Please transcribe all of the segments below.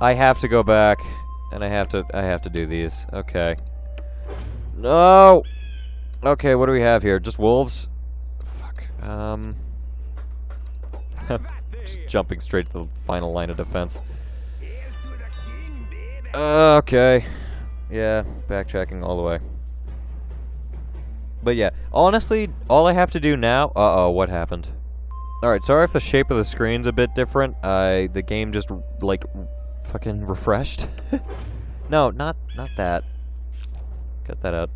I have to go back, and I have to do these. Okay. No! Okay, what do we have here? Just wolves? Fuck. Just jumping straight to the final line of defense. Okay. Yeah, backtracking all the way. But yeah, honestly, all I have to do now... Uh-oh, what happened? Alright, sorry if the shape of the screen's a bit different. The game just, like, fucking refreshed. No, not that. Cut that out.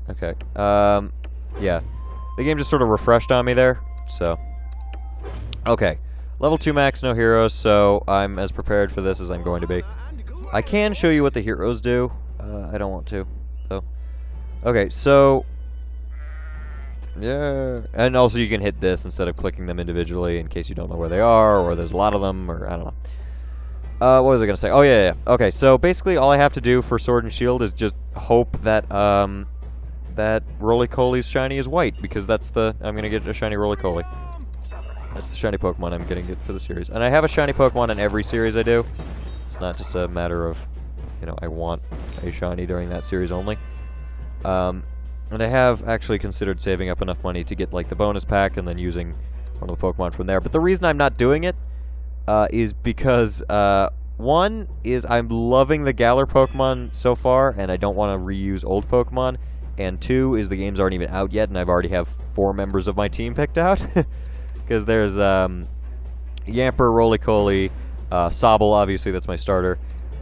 Okay. Yeah. The game just sort of refreshed on me there, so... Okay. Level 2 max, no heroes, so I'm as prepared for this as I'm going to be. I can show you what the heroes do. I don't want to, though. Okay, so... Yeah, and also you can hit this instead of clicking them individually in case you don't know where they are, or there's a lot of them, or I don't know. What was I gonna say? Oh, yeah. Okay, so basically all I have to do for Sword and Shield is just hope that, that Roly-Coly's shiny is white, because that's the... I'm gonna get a shiny Roly-Coly. That's the shiny Pokemon I'm getting it for the series. And I have a shiny Pokemon in every series I do. It's not just a matter of, you know, I want a shiny during that series only. And I have actually considered saving up enough money to get, like, the bonus pack and then using one of the Pokemon from there. But the reason I'm not doing it is because, one, is I'm loving the Galar Pokemon so far, and I don't want to reuse old Pokemon. And two, is the games aren't even out yet, and I've already have 4 members of my team picked out. Because there's, Yamper, Roly-Coly, Sobble, obviously, that's my starter,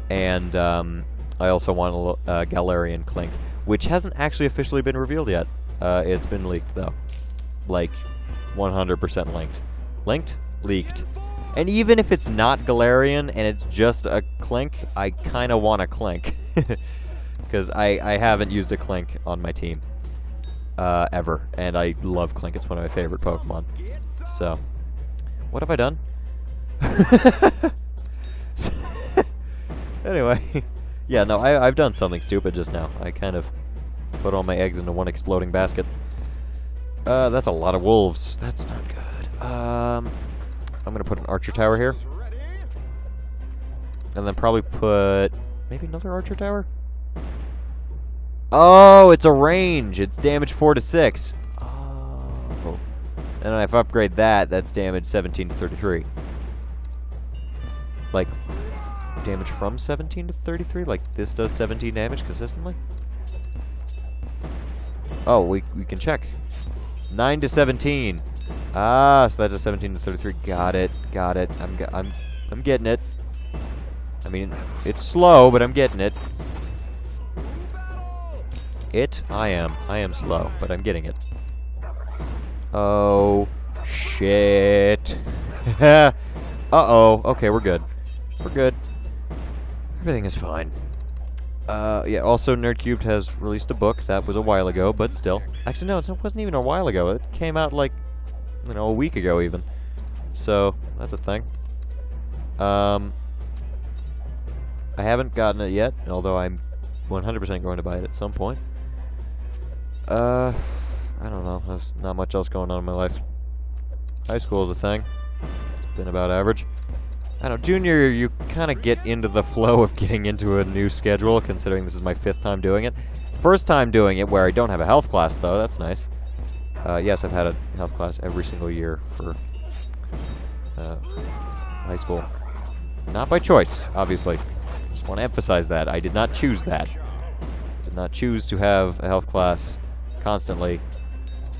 and, I also want a Galarian Clink, which hasn't actually officially been revealed yet. It's been leaked, though. Like, 100% linked. Linked? Leaked. And even if it's not Galarian, and it's just a Clink, I kinda want a Clink. Because I haven't used a Clink on my team. Ever. And I love Clink, it's one of my favorite Pokemon. So, what have I done? Anyway, yeah, no, I've done something stupid just now. I kind of put all my eggs into one exploding basket. That's a lot of wolves. That's not good. I'm gonna put an archer tower here. And then probably put maybe another archer tower? Oh, it's a range. It's damage 4 to 6. Oh. And if I upgrade that, that's damage 17 to 33. Like, damage from 17 to 33? Like, this does 17 damage consistently? Oh, we can check. 9 to 17. Ah, so that does 17 to 33. Got it. Got it. I'm getting it. I mean, it's slow, but I'm getting it. I am slow, but I'm getting it. Oh, shit. Uh-oh. Okay, we're good. We're good. Everything is fine. Yeah, also Nerdcubed has released a book. That was a while ago, but still. Actually, no, it wasn't even a while ago. It came out, like, you know, a week ago, even. So, that's a thing. I haven't gotten it yet, although I'm 100% going to buy it at some point. I don't know. There's not much else going on in my life. High school is a thing. It's been about average. I don't know, junior year, you kind of get into the flow of getting into a new schedule, considering this is my 5th time doing it. First time doing it where I don't have a health class, though. That's nice. Yes, I've had a health class every single year for high school. Not by choice, obviously. Just want to emphasize that. I did not choose that. Did not choose to have a health class constantly.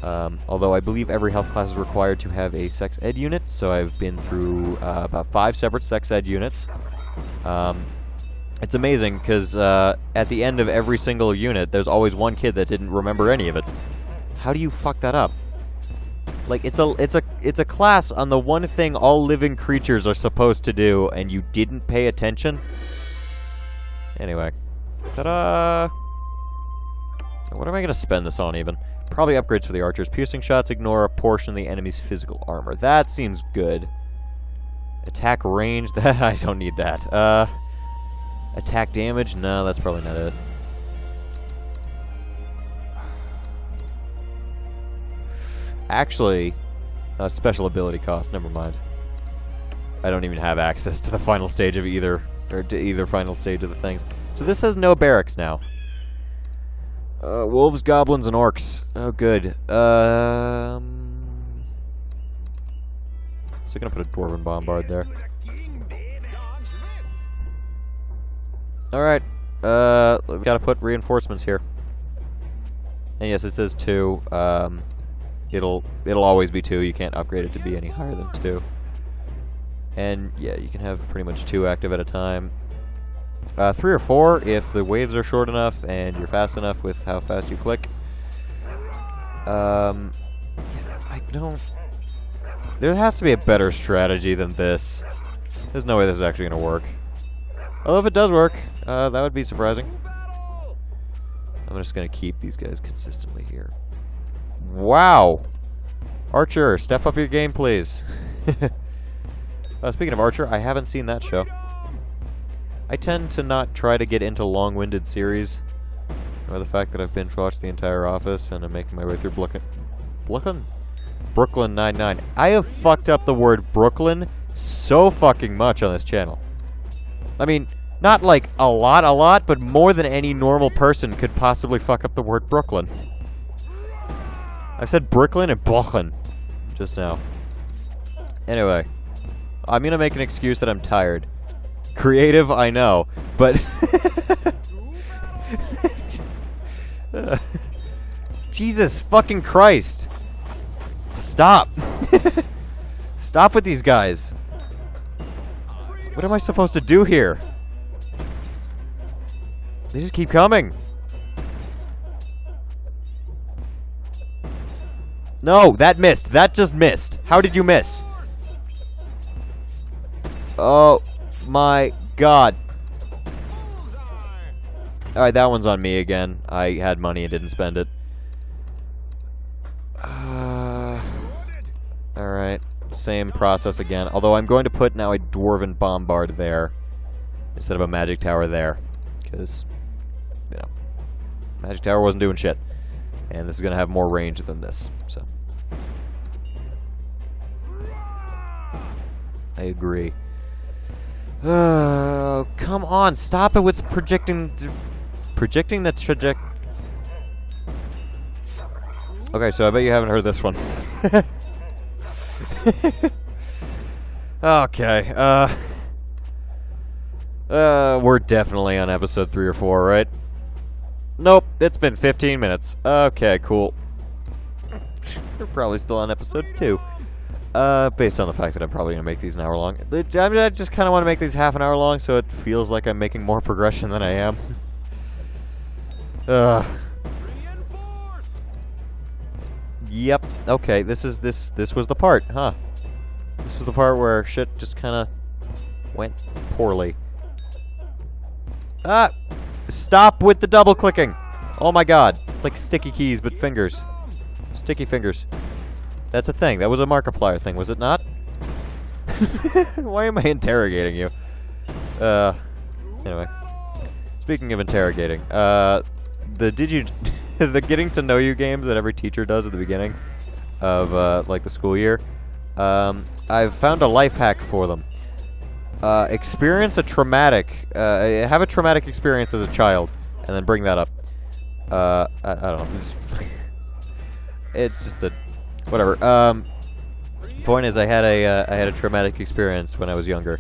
Although I believe every health class is required to have a sex ed unit, so I've been through about 5 separate sex ed units. It's amazing, because at the end of every single unit, there's always one kid that didn't remember any of it. How do you fuck that up? Like, it's a class on the one thing all living creatures are supposed to do, and you didn't pay attention? Anyway. Ta-da! What am I gonna spend this on, even? Probably upgrades for the archers. Piercing shots ignore a portion of the enemy's physical armor. That seems good. Attack range? That I don't need that. Attack damage? No, that's probably not it. Actually, special ability cost. Never mind. I don't even have access to the final stage of either or to either final stage of the things. So this has no barracks now. Wolves, goblins, and orcs. Oh, good. So gonna put a dwarven bombard there. Alright. We've gotta put reinforcements here. And yes, it says 2. It'll always be 2. You can't upgrade it to be any higher than 2. And yeah, you can have pretty much 2 active at a time. 3 or 4 if the waves are short enough and you're fast enough with how fast you click. I don't... There has to be a better strategy than this. There's no way this is actually going to work. Although if it does work, that would be surprising. I'm just going to keep these guys consistently here. Wow! Archer, step up your game, please. Speaking of Archer, I haven't seen that show. I tend to not try to get into long-winded series. Or the fact that I've binge-watched the entire Office and I'm making my way through Brooklyn Nine-Nine. I have fucked up the word Brooklyn so fucking much on this channel. I mean, not like a lot, but more than any normal person could possibly fuck up the word Brooklyn. I've said Brooklyn and Brooklyn just now. Anyway, I'm gonna make an excuse that I'm tired. Creative, I know, but... Jesus fucking Christ. Stop. Stop with these guys. What am I supposed to do here? They just keep coming. No, that missed. That just missed. How did you miss? Oh my god. Alright, that one's on me again. I had money and didn't spend it. Alright, same process again. Although I'm going to put now a dwarven bombard there instead of a magic tower there. Because, you know, magic tower wasn't doing shit. And this is going to have more range than this, so. I agree. Oh, come on, stop it with projecting the trajectory. Okay, so I bet you haven't heard this one. Okay, we're definitely on episode 3 or 4, right? Nope, it's been 15 minutes. Okay, cool. We're probably still on episode 2. Based on the fact that I'm probably going to make these an hour long. I just kind of want to make these half an hour long so it feels like I'm making more progression than I am. Yep, okay, this was the part, huh? This was the part where shit just kind of went poorly. Ah! Stop with the double clicking! Oh my god, it's like sticky keys but fingers. Sticky fingers. That's a thing. That was a Markiplier thing, was it not? Why am I interrogating you? Anyway. Speaking of interrogating, the getting to know you games that every teacher does at the beginning of, like, the school year, I've found a life hack for them. Experience a traumatic, have a traumatic experience as a child, and then bring that up. I don't know. It's just a... Whatever. Point is, I had a traumatic experience when I was younger,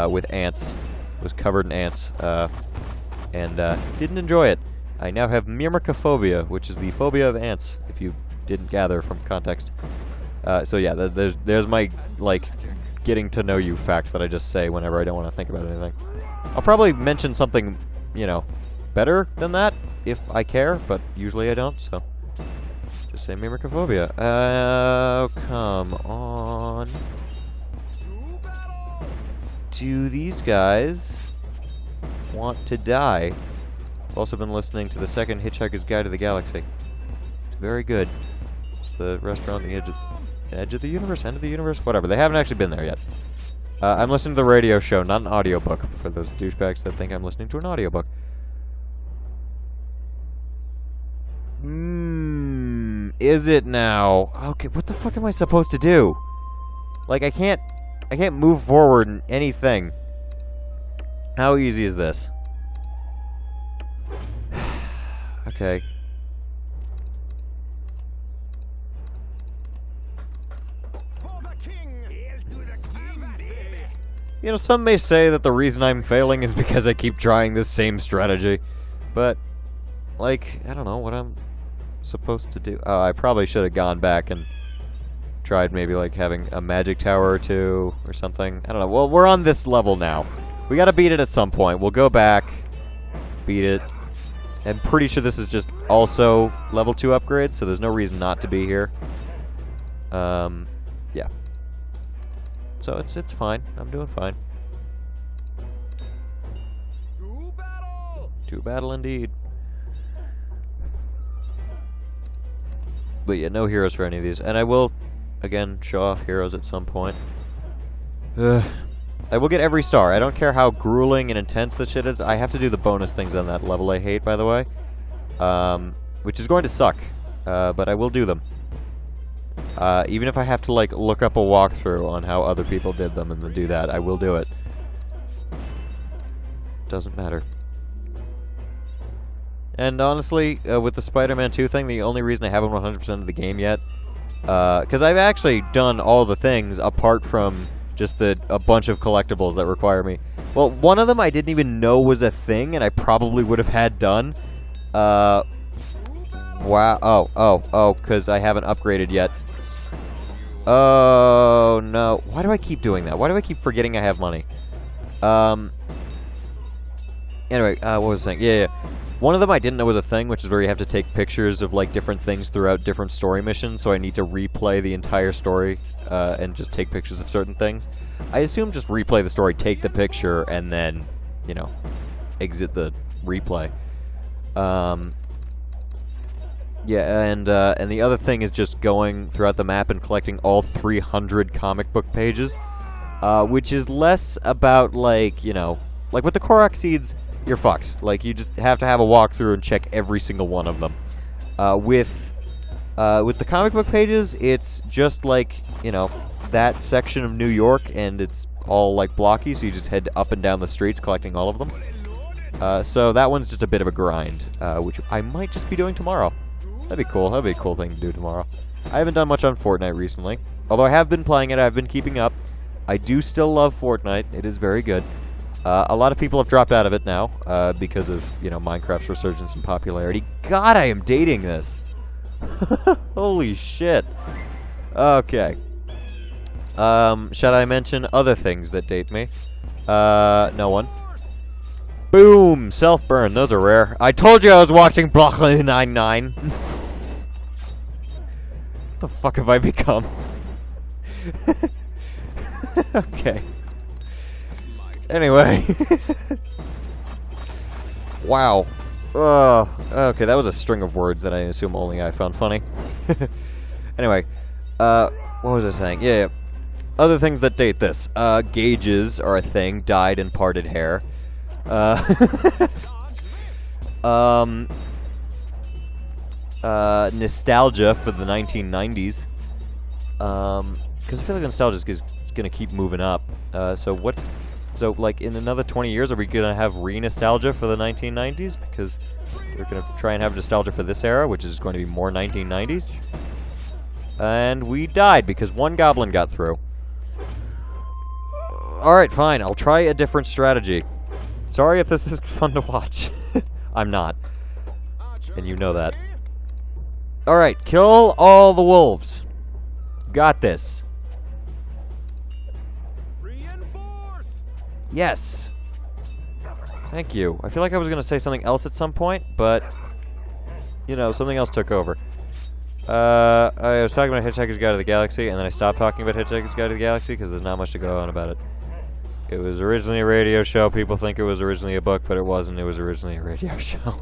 with ants. Was covered in ants, and didn't enjoy it. I now have myrmecophobia, which is the phobia of ants. If you didn't gather from context. So yeah, there's my like getting to know you fact that I just say whenever I don't want to think about anything. I'll probably mention something, you know, better than that if I care, but usually I don't. So. Just say myrmecophobia. Oh, come on. Do these guys want to die? I've also been listening to the second Hitchhiker's Guide to the Galaxy. It's very good. It's the restaurant on the edge of the universe, end of the universe, whatever. They haven't actually been there yet. I'm listening to the radio show, not an audiobook, for those douchebags that think I'm listening to an audiobook. Is it now? Okay, what the fuck am I supposed to do? Like, I can't move forward in anything. How easy is this? Okay. You know, some may say that the reason I'm failing is because I keep trying this same strategy. But, like, I don't know what I'm supposed to do. Oh, I probably should have gone back and tried maybe, like, having a magic tower or two or something. I don't know. Well, we're on this level now. We gotta beat it at some point. We'll go back, beat it. I'm pretty sure this is just also level 2 upgrade, so there's no reason not to be here. Yeah. So it's fine. I'm doing fine. To battle indeed. But yeah, no heroes for any of these. And I will, again, show off heroes at some point. I will get every star. I don't care how grueling and intense this shit is. I have to do the bonus things on that level I hate, by the way. Which is going to suck. But I will do them. Even if I have to, like, look up a walkthrough on how other people did them and then do that, I will do it. Doesn't matter. And honestly, with the Spider-Man 2 thing, the only reason I haven't 100% of the game yet, because I've actually done all the things apart from just a bunch of collectibles that require me. Well, one of them I didn't even know was a thing, and I probably would have had done. Wow. Oh, because I haven't upgraded yet. Oh, no. Why do I keep doing that? Why do I keep forgetting I have money? Anyway, what was I saying? Yeah. One of them I didn't know was a thing, which is where you have to take pictures of, like, different things throughout different story missions, so I need to replay the entire story, and just take pictures of certain things. I assume just replay the story, take the picture, and then, you know, exit the replay. Yeah, and the other thing is just going throughout the map and collecting all 300 comic book pages, which is less about, like, you know, like with the Korok seeds, you're fucked. Like, you just have to have a walkthrough and check every single one of them. With the comic book pages, it's just like, you know, that section of New York, and it's all, like, blocky, so you just head up and down the streets collecting all of them. So that one's just a bit of a grind, which I might just be doing tomorrow. That'd be cool. That'd be a cool thing to do tomorrow. I haven't done much on Fortnite recently. Although I have been playing it, I've been keeping up. I do still love Fortnite. It is very good. A lot of people have dropped out of it now, because of, you know, Minecraft's resurgence in popularity. God, I am dating this! Holy shit. Okay. Should I mention other things that date me? No one. Boom! Self-burn. Those are rare. I told you I was watching Brooklyn Nine-Nine. What the fuck have I become? Okay. Anyway. Wow. Okay, that was a string of words that I assume only I found funny. Anyway. What was I saying? Yeah. Other things that date this. Gauges are a thing. Dyed and parted hair. Nostalgia for the 1990s. Because I feel like nostalgia is gonna keep moving up. So, like, in another 20 years, are we gonna have re-nostalgia for the 1990s? Because we're gonna try and have nostalgia for this era, which is going to be more 1990s. And we died because one goblin got through. Alright, fine. I'll try a different strategy. Sorry if this is fun to watch. I'm not. And you know that. Alright, kill all the wolves. Got this. Yes. Thank you. I feel like I was going to say something else at some point, but, you know, something else took over. I was talking about Hitchhiker's Guide to the Galaxy, and then I stopped talking about Hitchhiker's Guide to the Galaxy because there's not much to go on about it. It was originally a radio show. People think it was originally a book, but it wasn't. It was originally a radio show.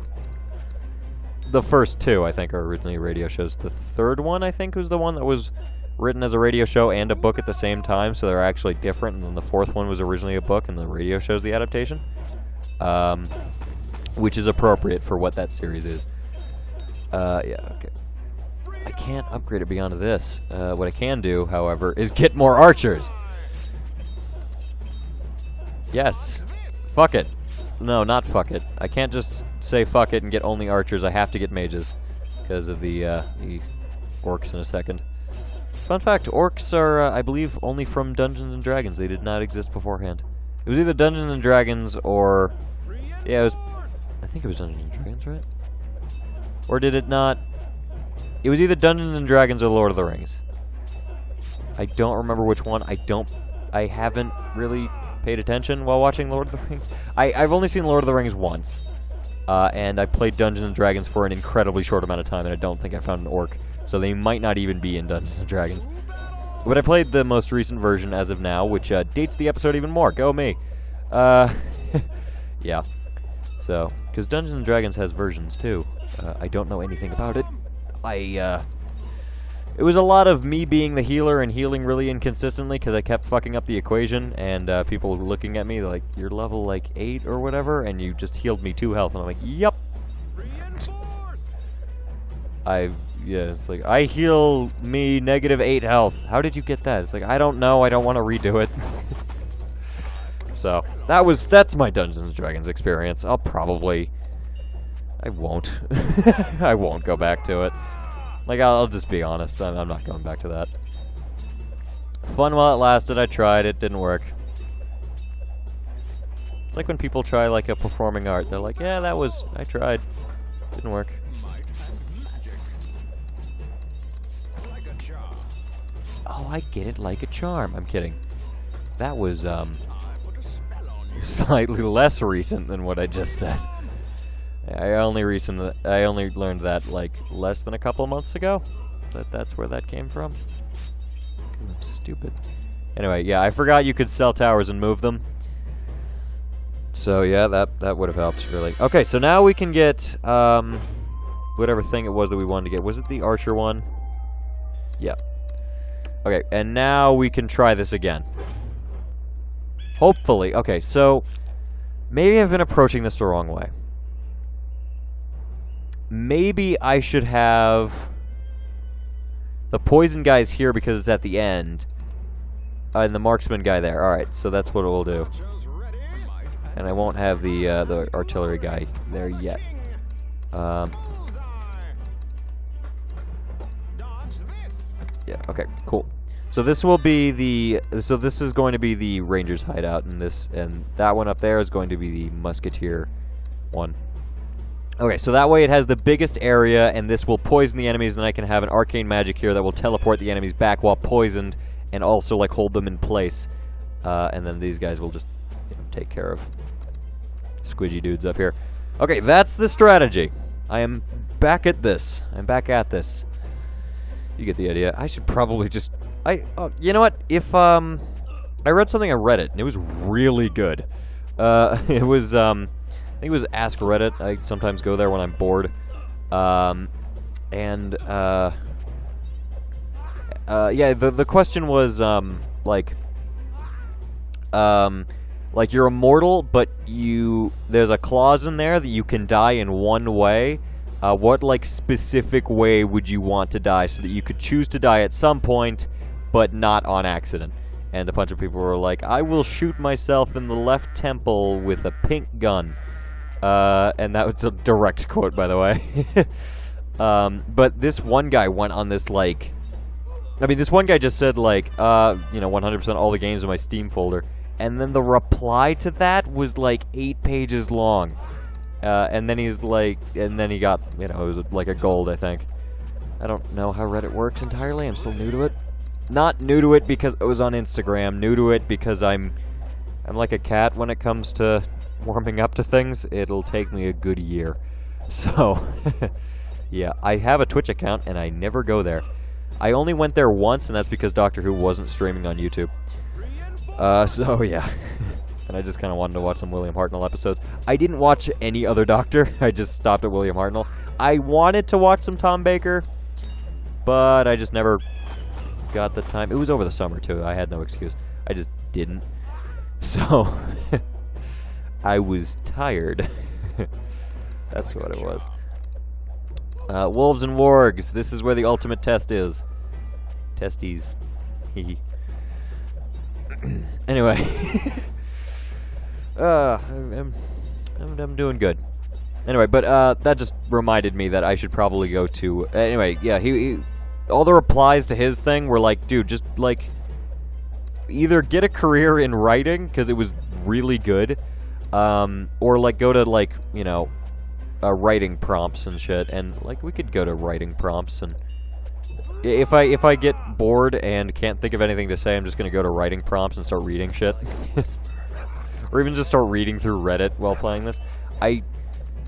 The first two, I think, are originally radio shows. The third one, I think, was the one that was written as a radio show and a book at the same time, so they're actually different. And then the fourth one was originally a book, and the radio show's the adaptation. Which is appropriate for what that series is. Yeah, okay. I can't upgrade it beyond this. What I can do, however, is get more archers. Yes. Fuck it. No, not fuck it. I can't just say fuck it and get only archers. I have to get mages because of the orcs in a second. Fun fact, orcs are, I believe, only from Dungeons & Dragons. They did not exist beforehand. It was either Dungeons & Dragons or... Yeah, it was... I think it was Dungeons & Dragons, right? Or did it not? It was either Dungeons & Dragons or Lord of the Rings. I don't remember which one. I haven't really paid attention while watching Lord of the Rings. I've only seen Lord of the Rings once. And I played Dungeons & Dragons for an incredibly short amount of time, and I don't think I found an orc. So they might not even be in Dungeons & Dragons. But I played the most recent version as of now, which dates the episode even more. Go me! Yeah. So, because Dungeons & Dragons has versions too. I don't know anything about it. It was a lot of me being the healer and healing really inconsistently because I kept fucking up the equation, and people were looking at me like, you're level like 8 or whatever, and you just healed me 2 health, and I'm like, yep. Yeah, it's like, I heal me -8 health. How did you get that? It's like, I don't know, I don't want to redo it. So, that's my Dungeons & Dragons experience. I won't. I won't go back to it. Like, I'll just be honest, I'm not going back to that. Fun while it lasted, I tried, it didn't work. It's like when people try, like, a performing art. They're like, yeah, I tried. Didn't work. Oh, I get it, like a charm. I'm kidding. That was, slightly less recent than what I just said. I only learned that, like, less than a couple months ago. That's where that came from. I'm stupid. Anyway, yeah, I forgot you could sell towers and move them. So, yeah, that would have helped, really. Okay, so now we can get, whatever thing it was that we wanted to get. Was it the archer one? Yep. Okay, and now we can try this again. Hopefully. Okay, so maybe I've been approaching this the wrong way. Maybe I should have the poison guys here because it's at the end, and the marksman guy there. Alright, so that's what we'll do. And I won't have the artillery guy there yet. Yeah, okay, cool. So this will be this is going to be the Ranger's hideout, and that one up there is going to be the Musketeer one. Okay, so that way it has the biggest area, and this will poison the enemies, and then I can have an arcane magic here that will teleport the enemies back while poisoned, and also, like, hold them in place. And then these guys will just, you know, take care of squidgy dudes up here. Okay, that's the strategy. I am back at this. I'm back at this. You get the idea. I should probably just... you know what? If, I read something on Reddit, and it was really good. It was, I think it was Ask Reddit. I sometimes go there when I'm bored. Yeah, the question was, like you're immortal, but there's a clause in there that you can die in one way. What, like, specific way would you want to die so that you could choose to die at some point, but not on accident? And a bunch of people were like, I will shoot myself in the left temple with a pink gun. And that was a direct quote, by the way. But this one guy went on this, like... I mean, this one guy just said, like, you know, 100% all the games in my Steam folder. And then the reply to that was, like, 8 pages long. And then he's like... And then he got, you know, it was like a gold, I think. I don't know how Reddit works entirely. I'm still new to it. Not new to it because it was on Instagram. New to it because I'm like a cat when it comes to warming up to things. It'll take me a good year. So, yeah, I have a Twitch account and I never go there. I only went there once, and that's because Doctor Who wasn't streaming on YouTube. So, yeah. And I just kind of wanted to watch some William Hartnell episodes. I didn't watch any other Doctor. I just stopped at William Hartnell. I wanted to watch some Tom Baker, but I just never got the time. It was over the summer, too. I had no excuse. I just didn't. So, I was tired. That's what it was. Wolves and Wargs. This is where the ultimate test is. Testes. Anyway. I'm doing good. Anyway, but that just reminded me that I should probably go to. Anyway, yeah, he all the replies to his thing were like, dude, just like either get a career in writing because it was really good, or like go to like writing prompts and shit. And like we could go to writing prompts, and if I get bored and can't think of anything to say, I'm just gonna go to writing prompts and start reading shit, or even just start reading through Reddit while playing this. I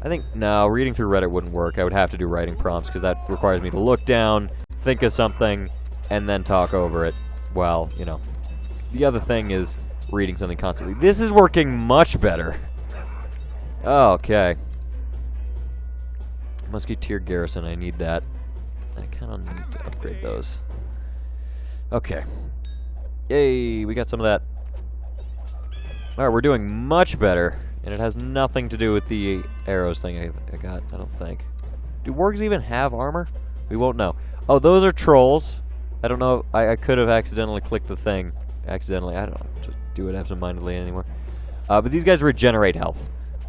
think, no, reading through Reddit wouldn't work. I would have to do writing prompts, because that requires me to look down, think of something, and then talk over it. Well, the other thing is reading something constantly. This is working much better. Okay. Musketeer Garrison, I need that. I kind of need to upgrade those. Okay. Yay, we got some of that. Alright, we're doing much better. And it has nothing to do with the arrows thing I got, I don't think. Do wargs even have armor? We won't know. Oh, those are trolls. I don't know. I could have accidentally clicked the thing. Accidentally. I don't know. Just do it absentmindedly anymore. But these guys regenerate health.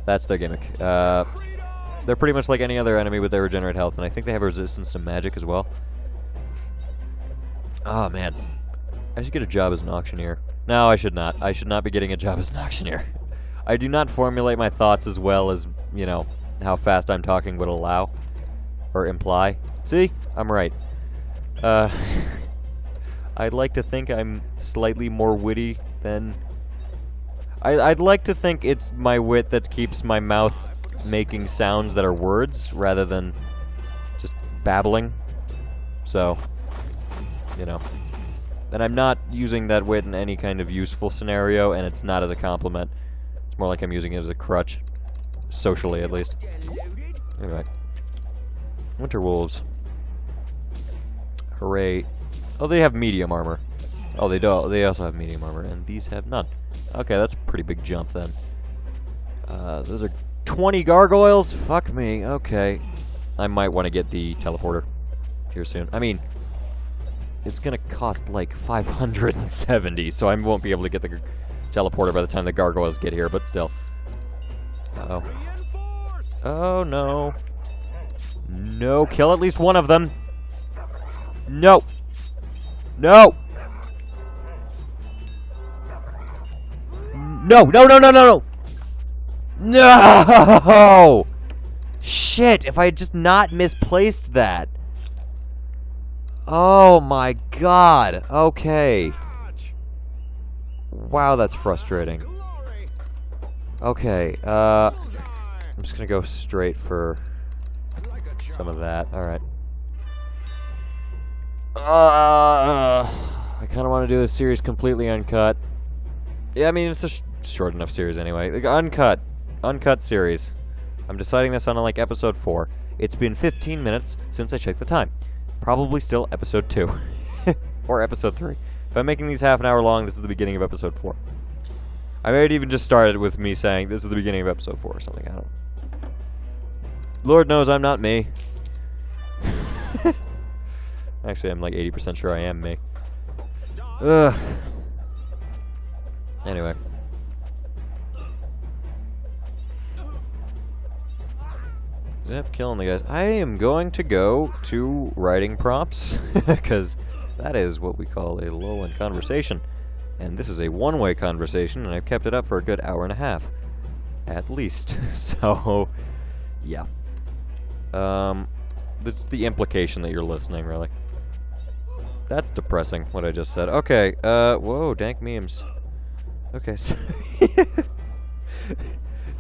That's their gimmick. They're pretty much like any other enemy, but they regenerate health. And I think they have resistance to magic as well. Oh, man. I should get a job as an auctioneer. No, I should not. I should not be getting a job as an auctioneer. I do not formulate my thoughts as well as, how fast I'm talking would allow. Or imply. See? I'm right. I'd like to think I'm slightly more witty than... I'd like to think it's my wit that keeps my mouth making sounds that are words, rather than just babbling. So, And I'm not using that wit in any kind of useful scenario, and it's not as a compliment. It's more like I'm using it as a crutch. Socially, at least. Anyway. Winter Wolves. Hooray. Oh, they have medium armor. Oh, they do. They also have medium armor, and these have none. Okay, that's a pretty big jump, then. Those are 20 gargoyles? Fuck me. Okay. I might want to get the teleporter here soon. I mean, it's gonna cost like 570, so I won't be able to get the teleporter by the time the gargoyles get here, but still. Uh-oh. Oh, no. No, kill at least one of them. No. No. No, no, no, no, no, no. No! Shit, if I had just not misplaced that. Oh my god. Okay. Wow, that's frustrating. Okay, I'm just gonna go straight for some of that. Alright. I kind of want to do this series completely uncut. Yeah, I mean, it's a short enough series anyway. Like, uncut series. I'm deciding this on like episode 4. It's been 15 minutes since I checked the time. Probably still episode 2. Or episode 3. If I'm making these half an hour long, this is the beginning of episode 4. I might even just started with me saying this is the beginning of episode 4 or something. I don't know. Lord knows I'm not me. Actually, I'm like 80% sure I am me. Ugh. Anyway. Zip, killing the guys. I am going to go to writing prompts, because that is what we call a lull in conversation. And this is a one-way conversation, and I've kept it up for a good hour and a half. At least. So, yeah. That's the implication that you're listening, really. That's depressing, what I just said. Okay, whoa, dank memes. Okay, so...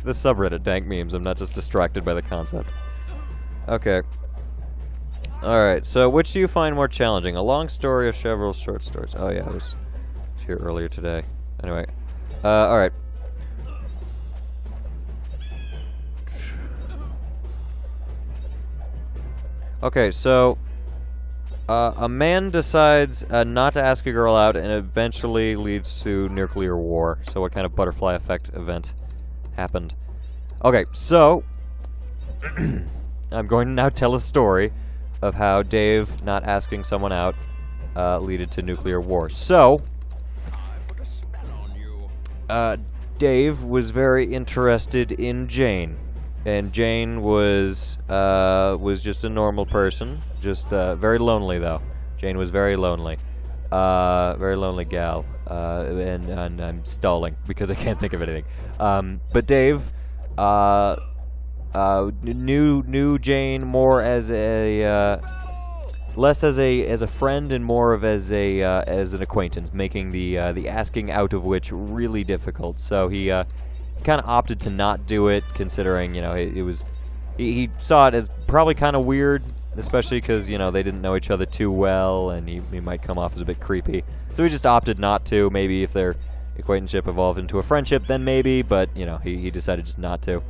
the subreddit, dank memes. I'm not just distracted by the concept. Okay. Alright, so which do you find more challenging? A long story or several short stories? Oh yeah, I was here earlier today. Anyway. Alright. Okay, so... a man decides not to ask a girl out, and eventually leads to nuclear war. So what kind of butterfly effect event happened? Okay, so I'm going to now tell a story of how Dave not asking someone out leaded to nuclear war. So Dave was very interested in Jane, and Jane was just a normal person, just very lonely though. Jane was very lonely gal, and I'm stalling because I can't think of anything. But Dave knew Jane more as a less as a friend and more of as an acquaintance, making the asking out of which really difficult. So he kind of opted to not do it, considering he saw it as probably kind of weird, especially because they didn't know each other too well, and he might come off as a bit creepy. So he just opted not to. Maybe if their acquaintanceship evolved into a friendship, then maybe. But he decided just not to.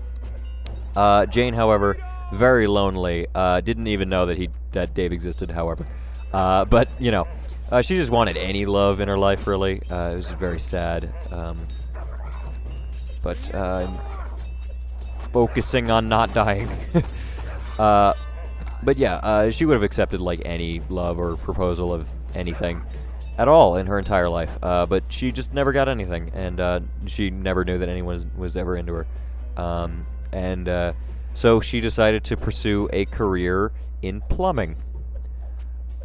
Jane, however, very lonely. Didn't even know that Dave existed. However, but she just wanted any love in her life. Really, it was just very sad. But I'm focusing on not dying. But yeah, she would have accepted like any love or proposal of anything at all in her entire life. But she just never got anything, and she never knew that anyone was ever into her. So she decided to pursue a career in plumbing.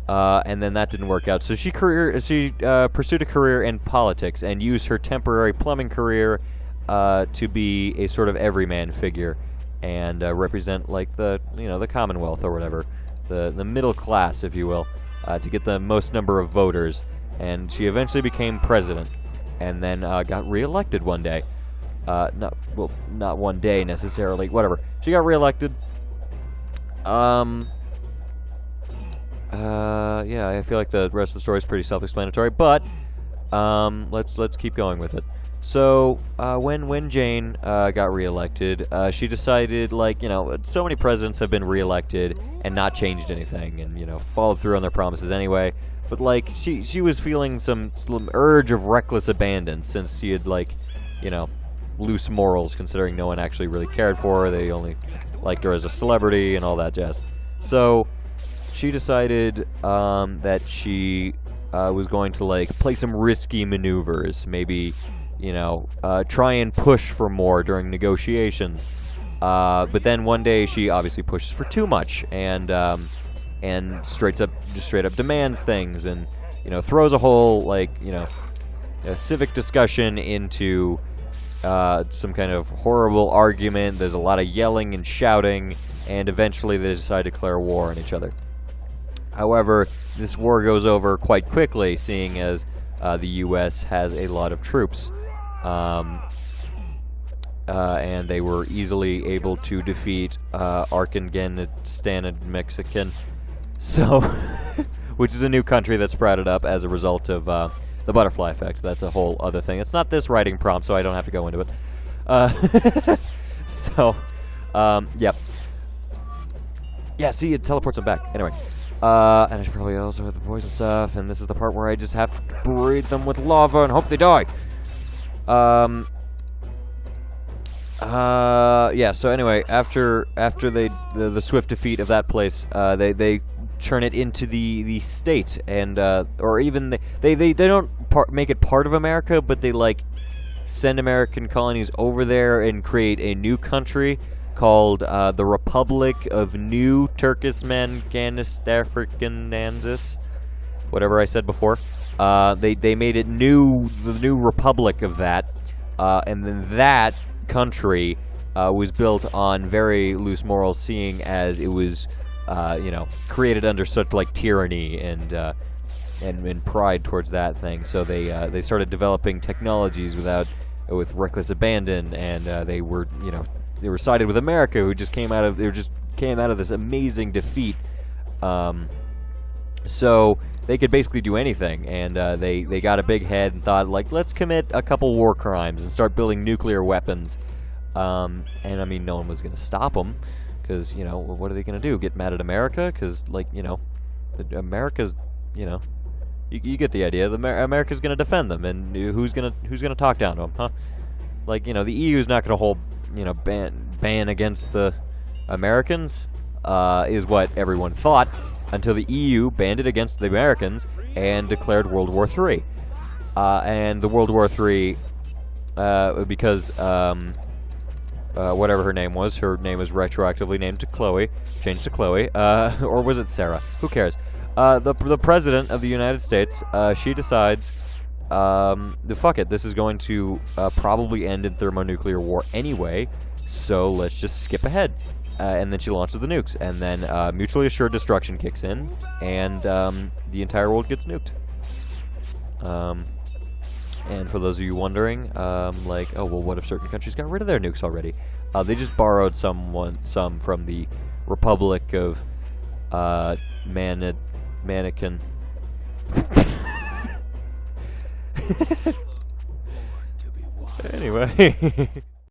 And then that didn't work out. So she pursued a career in politics and used her temporary plumbing career to be a sort of everyman figure and represent like the Commonwealth or whatever, the middle class, if you will, to get the most number of voters. And she eventually became president, and then got reelected one day. Not one day necessarily. Whatever. She got reelected. Yeah, I feel like the rest of the story is pretty self-explanatory, but let's keep going with it. So when Jane got reelected, she decided, so many presidents have been reelected and not changed anything, and followed through on their promises anyway. But she was feeling some urge of reckless abandon, since she had loose morals, considering no one actually really cared for her. They only liked her as a celebrity and all that jazz. So she decided that she was going to play some risky maneuvers, maybe try and push for more during negotiations. But then one day she obviously pushes for too much, and straight up demands things, and throws a whole a civic discussion into some kind of horrible argument. There's a lot of yelling and shouting, and eventually they decide to declare war on each other. However, this war goes over quite quickly, seeing as the U.S. has a lot of troops. And they were easily able to defeat Arkansas and Mexican, so which is a new country that sprouted up as a result of the butterfly effect. That's a whole other thing. It's not this writing prompt, so I don't have to go into it. Yep. Yeah, see, it teleports them back. Anyway, and I should probably also have the poison stuff, and this is the part where I just have to breathe them with lava and hope they die. Yeah, so anyway, after the swift defeat of that place, they turn it into the state, and or even they don't make it part of America, but they send American colonies over there and create a new country called the Republic of New Turkestan-Africanansis, whatever I said before. They made it the new republic of that, and then that country was built on very loose morals, seeing as it was created under such tyranny and pride towards that thing. So they started developing technologies with reckless abandon, and they were sided with America, who just came out of this amazing defeat. So they could basically do anything, and they got a big head and thought, let's commit a couple war crimes and start building nuclear weapons. And I mean, no one was going to stop them, because what are they going to do? Get mad at America? Because America's you get the idea. America's going to defend them, and who's gonna talk down to them, huh? The EU's not going to hold ban against the Americans, is what everyone thought, until the EU banned it against the Americans and declared World War III. And the World War III because whatever her name was retroactively named to Chloe, changed to Chloe, or was it Sarah? Who cares? The president of the United States, she decides, fuck it, this is going to probably end in thermonuclear war anyway, so let's just skip ahead. And then she launches the nukes, and then mutually assured destruction kicks in, and the entire world gets nuked. And for those of you wondering, like, oh well, what if certain countries got rid of their nukes already? They just borrowed some from the Republic of Mannequin. Anyway.